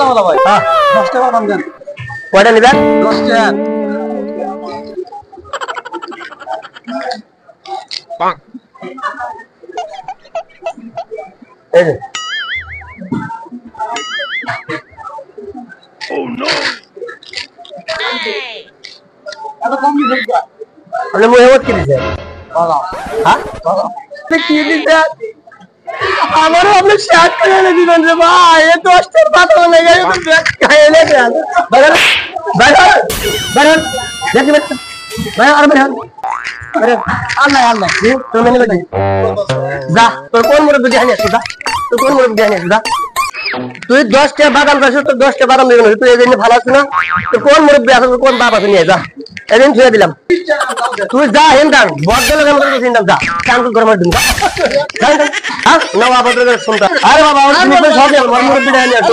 বলা ভাই। হ্যাঁ 10 টাকা বাদাম দেন। কয়টা নিবেন 10 টাকা। এই যে এত কম দিবেন কি? আপনি মুহে মত কি দিছেন বাদাম। হ্যাঁ কি দিছেন আমারও আপনি শেয়ার করে এনে দিবেন রে ভাই এ 10 টাকা বাদাম লেগে তো ব্যাগ খাই এনে দেন বাইরে বাইরে বাইরে দেখি বাইরে আর বাইরে আরে আল্লাহ আল্লাহ তুমি মেনে লাগি যা তোর কোন মুরব্বি দিয়ে আনিস যা তোর কোন মুরব্বি দিয়ে আনিস যা তুই 10 টাকা বাদাম খাইছ তোর 10 টাকা বাদাম দিবেন তুই এই জন্য ভালো আছিস না তোর কোন মুরব্বি আছে তোর কোন বাপ আছে নিয়ে যা এদিন ছুঁয়ে দিলাম তুই যা হেন্দান বড় লোকের মতো চিন্তা যা কান তো গরম দিন হ্যাঁ না বাবা তোর শুনতা আরে বাবা আমার মুরব্বি সব আমার মুরব্বি দিয়ে আনিস